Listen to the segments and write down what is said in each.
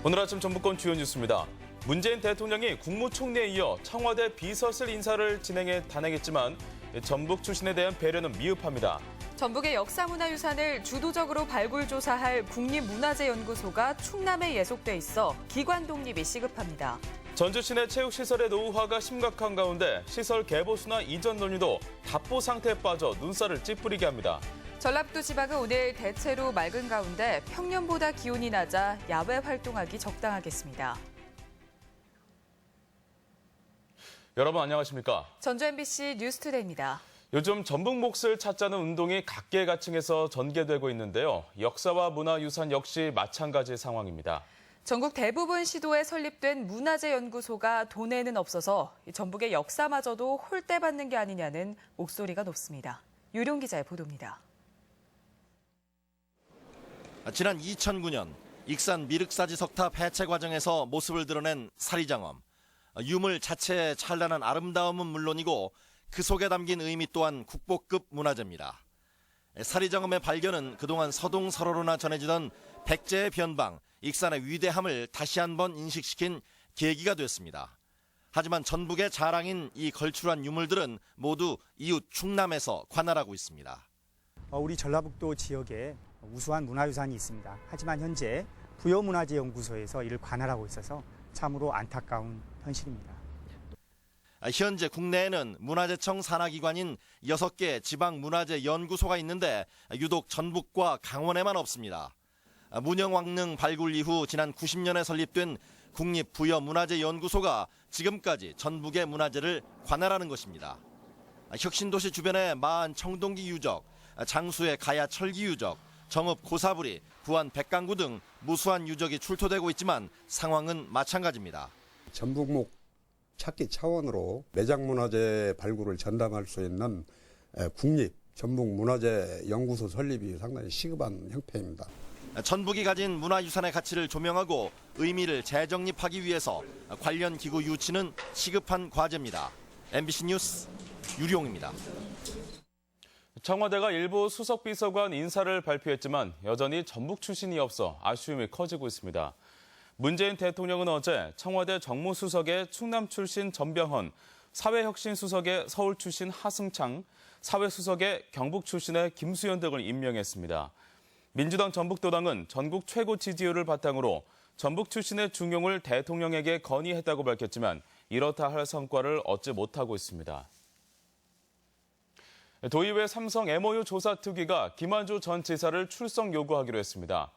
오늘 아침 전북권 주요 뉴스입니다. 문재인 대통령이 국무총리에 이어 청와대 비서실 인사를 단행했지만 전북 출신에 대한 배려는 미흡합니다. 전북의 역사문화유산을 주도적으로 발굴조사할 국립문화재연구소가 충남에 예속돼 있어 기관 독립이 시급합니다. 전주 시내 체육시설의 노후화가 심각한 가운데 시설 개보수나 이전 논의도 답보 상태에 빠져 눈살을 찌푸리게 합니다. 전라북도 지방은 오늘 대체로 맑은 가운데 평년보다 기온이 낮아 야외 활동하기 적당하겠습니다. 여러분 안녕하십니까? 전주 MBC 뉴스투데이입니다. 요즘 전북 몫을 찾자는 운동이 각계각층에서 전개되고 있는데요. 역사와 문화유산 역시 마찬가지 상황입니다. 전국 대부분 시도에 설립된 문화재연구소가 도내는 없어서 전북의 역사마저도 홀대받는 게 아니냐는 목소리가 높습니다. 유룡 기자의 보도입니다. 지난 2009년 익산 미륵사지 석탑 해체 과정에서 모습을 드러낸 사리장엄. 유물 자체의 찬란한 아름다움은 물론이고 그 속에 담긴 의미 또한 국보급 문화재입니다. 사리장엄의 발견은 그동안 서동서로나 전해지던 백제의 변방, 익산의 위대함을 다시 한번 인식시킨 계기가 됐습니다. 하지만 전북의 자랑인 이 걸출한 유물들은 모두 이웃 충남에서 관할하고 있습니다. 우리 전라북도 지역에 우수한 문화유산이 있습니다. 하지만 현재 부여문화재연구소에서 이를 관할하고 있어서 참으로 안타까운 현실입니다. 현재 국내에는 문화재청 산하기관인 6개 지방문화재연구소가 있는데 유독 전북과 강원에만 없습니다. 문영왕릉 발굴 이후 지난 90년에 설립된 국립부여문화재연구소가 지금까지 전북의 문화재를 관할하는 것입니다. 혁신도시 주변의 마안 청동기 유적, 장수의 가야 철기 유적, 정읍 고사부리, 부안 백강구 등 무수한 유적이 출토되고 있지만 상황은 마찬가지입니다. 전북목 찾기 차원으로 매장문화재 발굴을 전담할 수 있는 국립 전북문화재연구소 설립이 상당히 시급한 형편입니다. 전북이 가진 문화유산의 가치를 조명하고 의미를 재정립하기 위해서 관련 기구 유치는 시급한 과제입니다. MBC 뉴스 유룡입니다. 청와대가 일부 수석비서관 인사를 발표했지만 여전히 전북 출신이 없어 아쉬움이 커지고 있습니다. 문재인 대통령은 어제 청와대 정무수석에 충남 출신 전병헌, 사회혁신수석에 서울 출신 하승창, 사회수석에 경북 출신의 김수현 등을 임명했습니다. 민주당 전북도당은 전국 최고 지지율을 바탕으로 전북 출신의 중용을 대통령에게 건의했다고 밝혔지만 이렇다 할 성과를 얻지 못하고 있습니다. 도의회 삼성 MOU 조사특위가 김한주 전 지사를 출석 요구하기로 했습니다.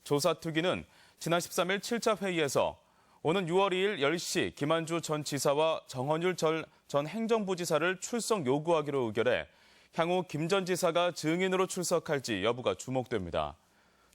조사특위는 지난 13일 7차 회의에서 오는 6월 2일 10시 김한주 전 지사와 정헌율 전 행정부지사를 출석 요구하기로 의결해 향후 김 전 지사가 증인으로 출석할지 여부가 주목됩니다.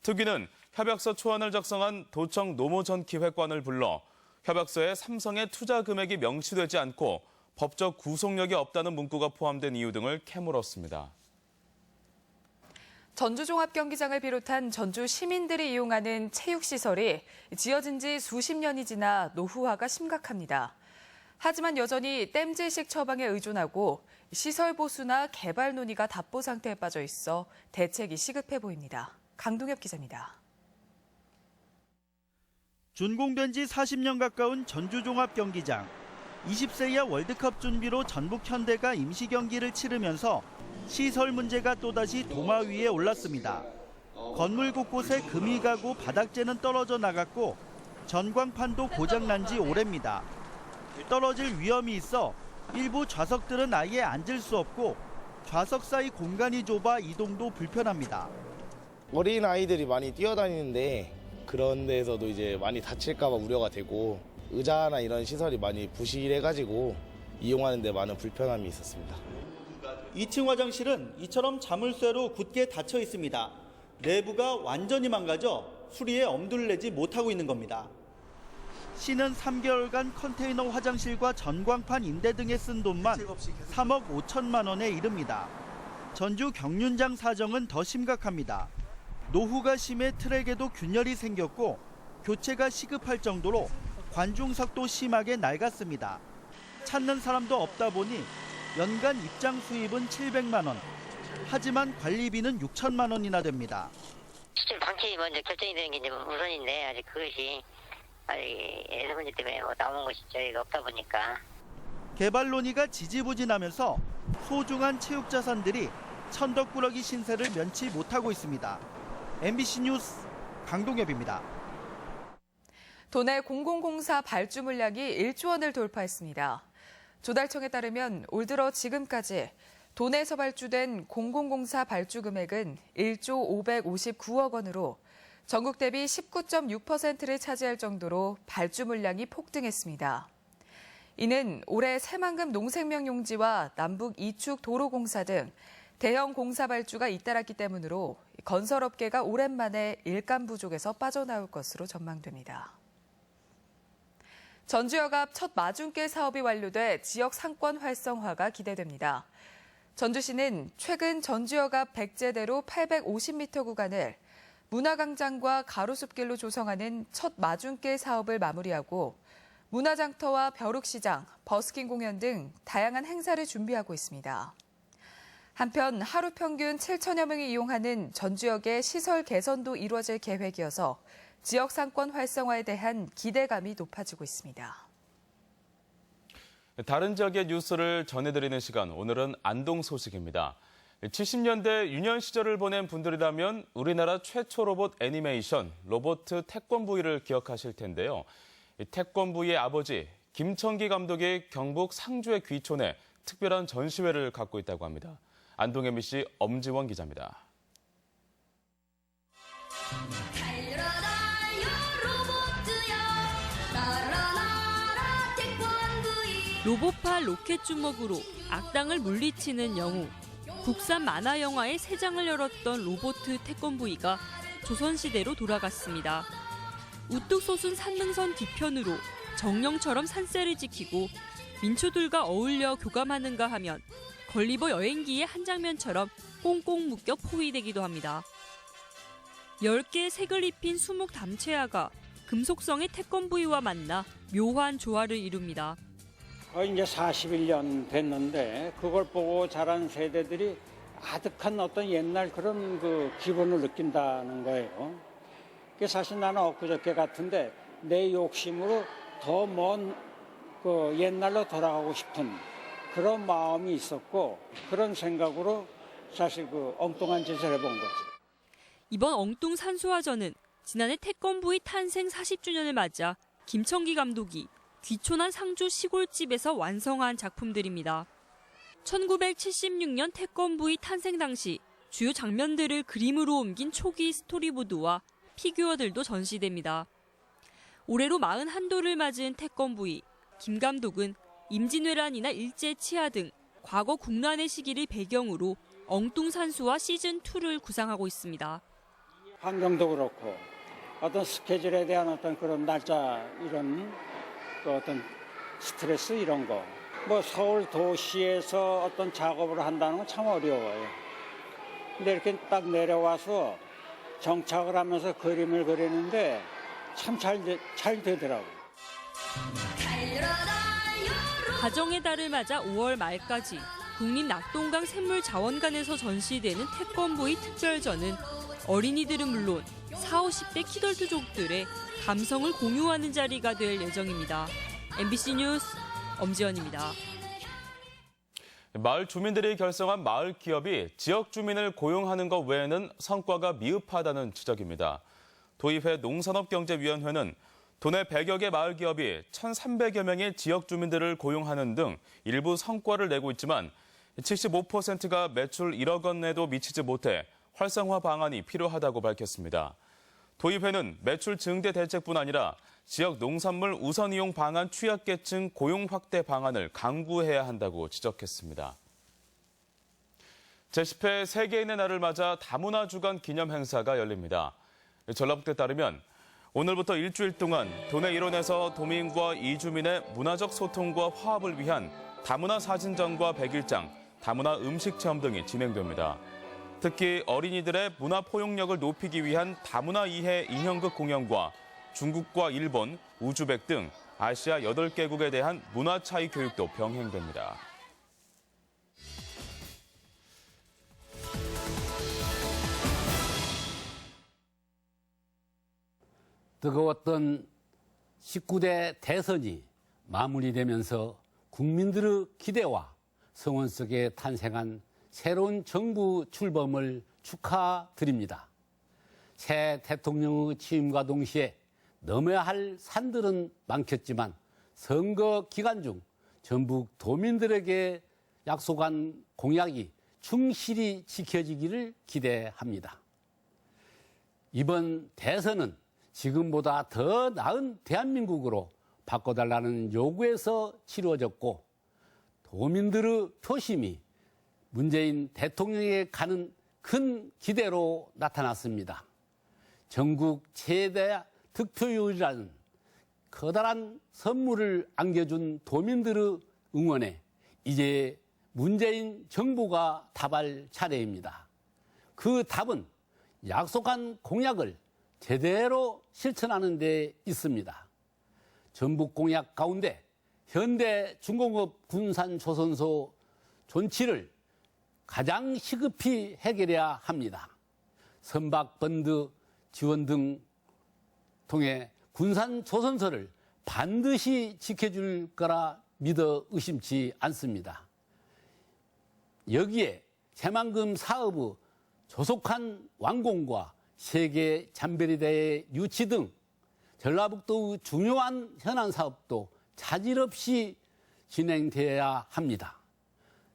특위는 협약서 초안을 작성한 도청 노모 전 기획관을 불러 협약서에 삼성의 투자 금액이 명시되지 않고 법적 구속력이 없다는 문구가 포함된 이유 등을 캐물었습니다. 전주종합경기장을 비롯한 전주 시민들이 이용하는 체육시설이 지어진 지 수십 년이 지나 노후화가 심각합니다. 하지만 여전히 땜질식 처방에 의존하고 시설 보수나 개발 논의가 답보 상태에 빠져 있어 대책이 시급해 보입니다. 강동엽 기자입니다. 준공된 지 40년 가까운 전주종합경기장. 20세 이하 월드컵 준비로 전북 현대가 임시 경기를 치르면서 시설 문제가 또다시 도마 위에 올랐습니다. 건물 곳곳에 금이 가고 바닥재는 떨어져 나갔고 전광판도 고장난 지 오래입니다. 떨어질 위험이 있어 일부 좌석들은 아예 앉을 수 없고 좌석 사이 공간이 좁아 이동도 불편합니다. 어린 아이들이 많이 뛰어다니는데 그런 데서도 이제 많이 다칠까 봐 우려가 되고 의자나 이런 시설이 많이 부실해가지고 이용하는 데 많은 불편함이 있었습니다. 2층 화장실은 이처럼 자물쇠로 굳게 닫혀 있습니다. 내부가 완전히 망가져 수리에 엄두를 내지 못하고 있는 겁니다. 시는 3개월간 컨테이너 화장실과 전광판 임대 등에 쓴 돈만 3억 5천만 원에 이릅니다. 전주 경륜장 사정은 더 심각합니다. 노후가 심해 트랙에도 균열이 생겼고 교체가 시급할 정도로 관중석도 심하게 낡았습니다. 찾는 사람도 없다 보니 연간 입장 수입은 700만 원. 하지만 관리비는 6천만 원이나 됩니다. 수출 방침이 먼저 결정이 되는 게 이제 우선인데 아직 그것이 에서 문제 때문에 뭐 남은 것이 저희가 없다 보니까. 개발 논의가 지지부진하면서 소중한 체육 자산들이 천덕꾸러기 신세를 면치 못하고 있습니다. MBC 뉴스 강동엽입니다. 도내 공공공사 발주 물량이 1조 원을 돌파했습니다. 조달청에 따르면 올 들어 지금까지 도내에서 발주된 공공공사 발주 금액은 1조 559억 원으로 전국 대비 19.6%를 차지할 정도로 발주 물량이 폭등했습니다. 이는 올해 새만금 농생명용지와 남북 이축 도로공사 등 대형 공사 발주가 잇따랐기 때문으로 건설업계가 오랜만에 일감 부족에서 빠져나올 것으로 전망됩니다. 전주역앞 첫 마중길 사업이 완료돼 지역 상권 활성화가 기대됩니다. 전주시는 최근 전주역 앞 백제대로 850m 구간을 문화광장과 가로숲길로 조성하는 첫 마중길 사업을 마무리하고 문화장터와 벼룩시장, 버스킹 공연 등 다양한 행사를 준비하고 있습니다. 한편 하루 평균 7천여 명이 이용하는 전주역의 시설 개선도 이루어질 계획이어서 지역 상권 활성화에 대한 기대감이 높아지고 있습니다. 다른 지역의 뉴스를 전해드리는 시간, 오늘은 안동 소식입니다. 70년대 유년 시절을 보낸 분들이라면 우리나라 최초 로봇 애니메이션, 로봇 태권브이를 기억하실 텐데요. 태권브이의 아버지 김청기 감독이 경북 상주의 귀촌에 특별한 전시회를 갖고 있다고 합니다. 안동 MBC 엄지원 기자입니다. 로봇파 로켓 주먹으로 악당을 물리치는 영웅. 국산 만화 영화의 새 장을 열었던 로봇 태권브이가 조선시대로 돌아갔습니다. 우뚝 솟은 산능선 뒤편으로 정령처럼 산세를 지키고 민초들과 어울려 교감하는가 하면 걸리버 여행기의 한 장면처럼 꽁꽁 묶여 포위되기도 합니다. 10개의 색을 입힌 수목 담채아가 금속성의 태권브이와 만나 묘한 조화를 이룹니다. 이제 41년 됐는데 그걸 보고 자란 세대들이 아득한 어떤 옛날 그런 그 기분을 느낀다는 거예요. 그게 사실 나는 엊그저께 같은데 내 욕심으로 더 먼 그 옛날로 돌아가고 싶은 그런 마음이 있었고 그런 생각으로 사실 그 엉뚱한 짓을 해본 거지. 이번 엉뚱 산수화전은 지난해 태권브이 탄생 40주년을 맞아 김청기 감독이 귀촌한 상주 시골집에서 완성한 작품들입니다. 1976년 태권브이 탄생 당시 주요 장면들을 그림으로 옮긴 초기 스토리보드와 피규어들도 전시됩니다. 올해로 41도를 맞은 태권브이, 김 감독은 임진왜란이나 일제치하 등 과거 국난의 시기를 배경으로 엉뚱산수와 시즌2를 구상하고 있습니다. 환경도 그렇고 어떤 스케줄에 대한 어떤 그런 날짜 이런 또 어떤 스트레스 이런 거. 뭐 서울 도시에서 어떤 작업을 한다는 건 참 어려워요. 근데 이렇게 딱 내려와서 정착을 하면서 그림을 그리는데 참 잘 되더라고요. 가정의 달을 맞아 5월 말까지 국립낙동강 샘물자원관에서 전시되는 태권브이 특별전은 어린이들은 물론 40, 50대 키덜트족들의 감성을 공유하는 자리가 될 예정입니다. MBC 뉴스 엄지연입니다. 마을 주민들이 결성한 마을 기업이 지역 주민을 고용하는 것 외에는 성과가 미흡하다는 지적입니다. 도의회 농산업경제위원회는 도내 100여 개 마을 기업이 1,300여 명의 지역 주민들을 고용하는 등 일부 성과를 내고 있지만 75%가 매출 1억 원에도 미치지 못해 활성화 방안이 필요하다고 밝혔습니다. 도의회는 매출 증대 대책뿐 아니라 지역 농산물 우선 이용 방안 취약계층 고용 확대 방안을 강구해야 한다고 지적했습니다. 제10회 세계인의 날을 맞아 다문화 주간 기념 행사가 열립니다. 전라북도에 따르면 오늘부터 일주일 동안 도내 일원에서 도민과 이주민의 문화적 소통과 화합을 위한 다문화 사진전과 백일장, 다문화 음식 체험 등이 진행됩니다. 특히 어린이들의 문화 포용력을 높이기 위한 다문화 이해 인형극 공연과 중국과 일본, 우즈벡 등 아시아 8개국에 대한 문화 차이 교육도 병행됩니다. 뜨거웠던 19대 대선이 마무리되면서 국민들의 기대와 성원 속에 탄생한 새로운 정부 출범을 축하드립니다. 새 대통령의 취임과 동시에 넘어야 할 산들은 많겠지만 선거 기간 중 전북 도민들에게 약속한 공약이 충실히 지켜지기를 기대합니다. 이번 대선은 지금보다 더 나은 대한민국으로 바꿔달라는 요구에서 치루어졌고 도민들의 표심이 문재인 대통령에게 가는 큰 기대로 나타났습니다. 전국 최대 득표율이라는 커다란 선물을 안겨준 도민들의 응원에 이제 문재인 정부가 답할 차례입니다. 그 답은 약속한 공약을 제대로 실천하는 데 있습니다. 전북 공약 가운데 현대중공업 군산조선소 존치를 가장 시급히 해결해야 합니다. 선박펀드 지원 등 통해 군산조선소를 반드시 지켜줄 거라 믿어 의심치 않습니다. 여기에 새만금 사업의 조속한 완공과 세계 잠베리대의 유치 등 전라북도의 중요한 현안 사업도 차질 없이 진행되어야 합니다.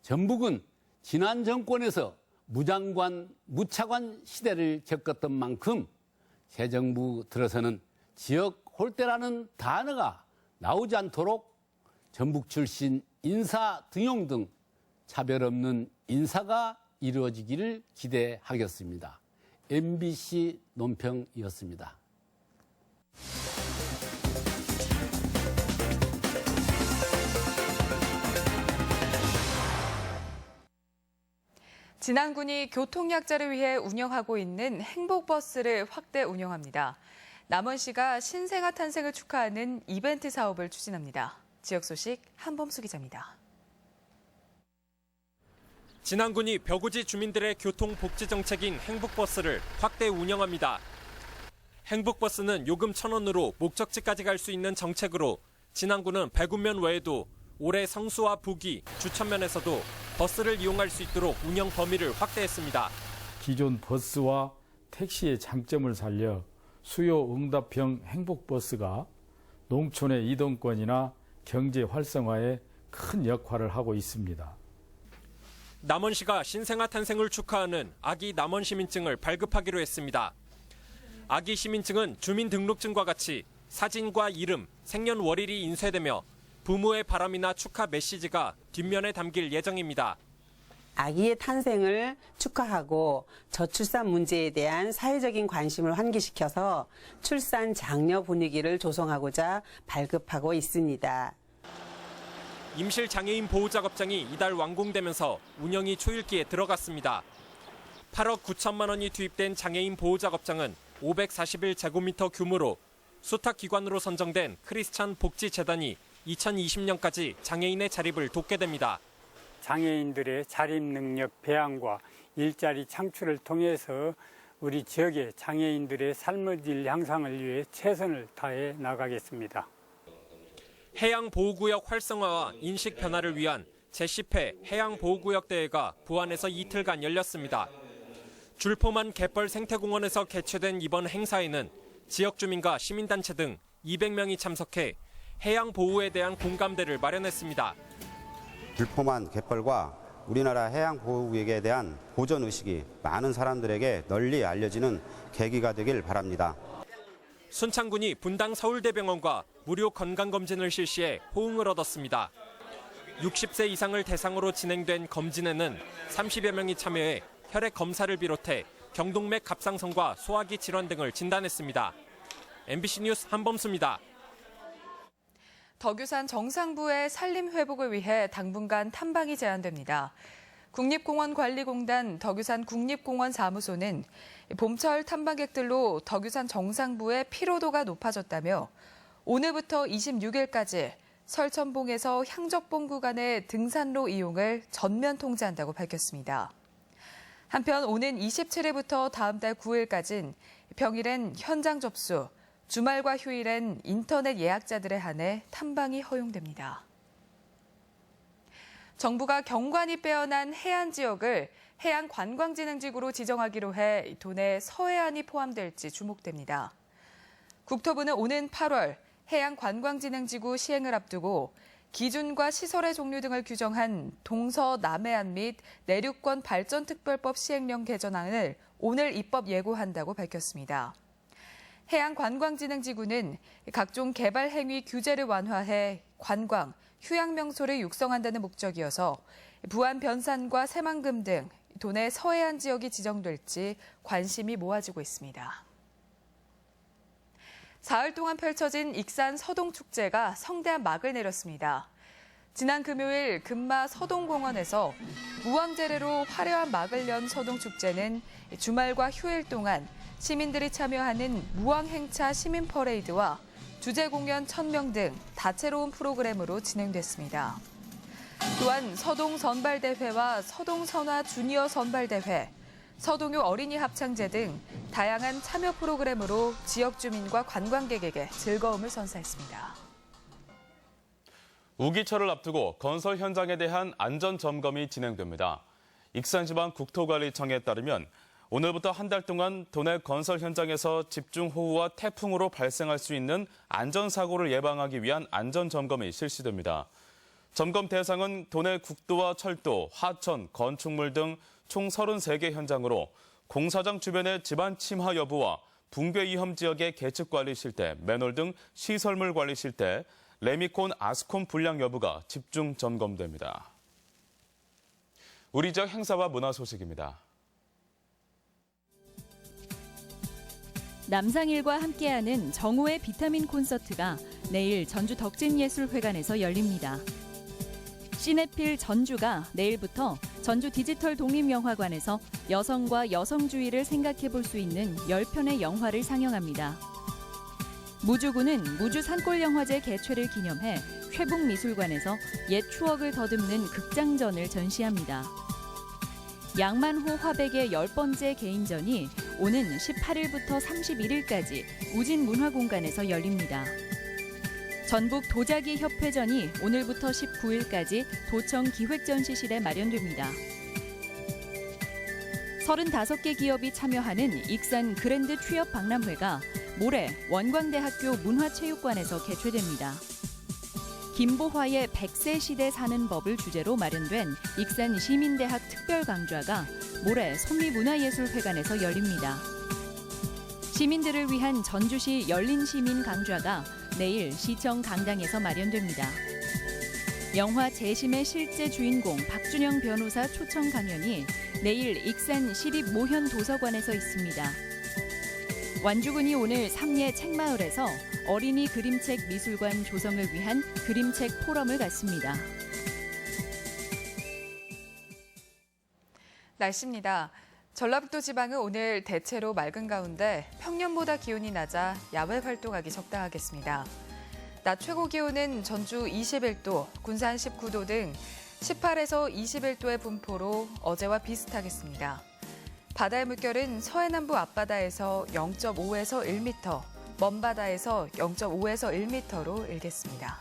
전북은 지난 정권에서 무장관, 무차관 시대를 겪었던 만큼 새 정부 들어서는 지역 홀대라는 단어가 나오지 않도록 전북 출신 인사 등용 등 차별 없는 인사가 이루어지기를 기대하겠습니다. MBC 논평이었습니다. 진안군이 교통약자를 위해 운영하고 있는 행복버스를 확대 운영합니다. 남원시가 신생아 탄생을 축하하는 이벤트 사업을 추진합니다. 지역 소식 한범수 기자입니다. 진안군이 벽우지 주민들의 교통복지 정책인 행복버스를 확대 운영합니다. 행복버스는 요금 1,000원으로 목적지까지 갈 수 있는 정책으로 진안군은 배구면 외에도 올해 성수와 부기, 주천면에서도 버스를 이용할 수 있도록 운영 범위를 확대했습니다. 기존 버스와 택시의 장점을 살려 수요 응답형 행복버스가 농촌의 이동권이나 경제 활성화에 큰 역할을 하고 있습니다. 남원시가 신생아 탄생을 축하하는 아기 남원 시민증을 발급하기로 했습니다. 아기 시민증은 주민등록증과 같이 사진과 이름, 생년월일이 인쇄되며 부모의 바람이나 축하 메시지가 뒷면에 담길 예정입니다. 아기의 탄생을 축하하고 저출산 문제에 대한 사회적인 관심을 환기시켜서 출산 장려 분위기를 조성하고자 발급하고 있습니다. 임실 장애인 보호 작업장이 이달 완공되면서 운영이 초읽기에 들어갔습니다. 8억 9천만 원이 투입된 장애인 보호 작업장은 541제곱미터 규모로 수탁기관으로 선정된 크리스찬 복지재단이 2020년까지 장애인의 자립을 돕게 됩니다. 장애인들의 자립 능력 배양과 일자리 창출을 통해서 우리 지역의 장애인들의 삶의 질 향상을 위해 최선을 다해 나가겠습니다. 해양보호구역 활성화와 인식 변화를 위한 제10회 해양보호구역 대회가 부안에서 이틀간 열렸습니다. 줄포만 갯벌 생태공원에서 개최된 이번 행사에는 지역 주민과 시민단체 등 200명이 참석해 해양보호에 대한 공감대를 마련했습니다. 줄포만 갯벌과 우리나라 해양보호구역에 대한 보존의식이 많은 사람들에게 널리 알려지는 계기가 되길 바랍니다. 순창군이 분당 서울대병원과 무료 건강검진을 실시해 호응을 얻었습니다. 60세 이상을 대상으로 진행된 검진에는 30여 명이 참여해 혈액 검사를 비롯해 경동맥 갑상선과 소화기 질환 등을 진단했습니다. MBC 뉴스 한범수입니다. 덕유산 정상부의 산림 회복을 위해 당분간 탐방이 제한됩니다. 국립공원관리공단 덕유산 국립공원 사무소는 봄철 탐방객들로 덕유산 정상부의 피로도가 높아졌다며 오늘부터 26일까지 설천봉에서 향적봉 구간의 등산로 이용을 전면 통제한다고 밝혔습니다. 한편 오는 27일부터 다음 달 9일까지는 평일엔 현장 접수, 주말과 휴일엔 인터넷 예약자들에 한해 탐방이 허용됩니다. 정부가 경관이 빼어난 해안 지역을 해양관광진흥지구로 지정하기로 해 도내 서해안이 포함될지 주목됩니다. 국토부는 오는 8월 해양관광진흥지구 시행을 앞두고 기준과 시설의 종류 등을 규정한 동서남해안 및 내륙권 발전특별법 시행령 개정안을 오늘 입법 예고한다고 밝혔습니다. 해양관광진흥지구는 각종 개발 행위 규제를 완화해 관광, 휴양명소를 육성한다는 목적이어서 부안 변산과 새만금 등 도내 서해안 지역이 지정될지 관심이 모아지고 있습니다. 사흘 동안 펼쳐진 익산 서동축제가 성대한 막을 내렸습니다. 지난 금요일 금마 서동공원에서 무왕재래로 화려한 막을 연 서동축제는 주말과 휴일 동안 시민들이 참여하는 무왕행차 시민 퍼레이드와 주제 공연 1000명 등 다채로운 프로그램으로 진행됐습니다. 또한 서동 선발대회와 서동 선화 주니어 선발대회, 서동요 어린이 합창제 등 다양한 참여 프로그램으로 지역 주민과 관광객에게 즐거움을 선사했습니다. 우기철을 앞두고 건설 현장에 대한 안전 점검이 진행됩니다. 익산지방국토관리청에 따르면 오늘부터 한 달 동안 도내 건설 현장에서 집중호우와 태풍으로 발생할 수 있는 안전사고를 예방하기 위한 안전점검이 실시됩니다. 점검 대상은 도내 국도와 철도, 하천, 건축물 등 총 33개 현장으로 공사장 주변의 집안 침하 여부와 붕괴 위험 지역의 계측 관리 실태, 맨홀 등 시설물 관리 실태, 레미콘, 아스콘 불량 여부가 집중 점검됩니다. 우리 지역 행사와 문화 소식입니다. 남상일과 함께하는 정호의 비타민 콘서트가 내일 전주 덕진예술회관에서 열립니다. 시네필 전주가 내일부터 전주 디지털 독립영화관에서 여성과 여성주의를 생각해 볼 수 있는 10편의 영화를 상영합니다. 무주군은 무주 산골영화제 개최를 기념해 회북미술관에서 옛 추억을 더듬는 극장전을 전시합니다. 양만호 화백의 10번째 개인전이 오는 18일부터 31일까지 우진문화공간에서 열립니다. 전북 도자기 협회전이 오늘부터 19일까지 도청 기획전시실에 마련됩니다. 35개 기업이 참여하는 익산 그랜드 취업 박람회가 모레 원광대학교 문화체육관에서 개최됩니다. 김보화의 100세 시대 사는 법을 주제로 마련된 익산 시민대학 특별강좌가 모레 손미문화예술회관에서 열립니다. 시민들을 위한 전주시 열린시민 강좌가 내일 시청 강당에서 마련됩니다. 영화 재심의 실제 주인공 박준영 변호사 초청 강연이 내일 익산 시립모현도서관에서 있습니다. 완주군이 오늘 삼례 책마을에서 어린이 그림책 미술관 조성을 위한 그림책 포럼을 갖습니다. 날씨입니다. 전라북도 지방은 오늘 대체로 맑은 가운데 평년보다 기온이 낮아 야외 활동하기 적당하겠습니다. 낮 최고 기온은 전주 21도, 군산 19도 등 18에서 21도의 분포로 어제와 비슷하겠습니다. 바다의 물결은 서해남부 앞바다에서 0.5에서 1m, 먼바다에서 0.5에서 1m로 일겠습니다.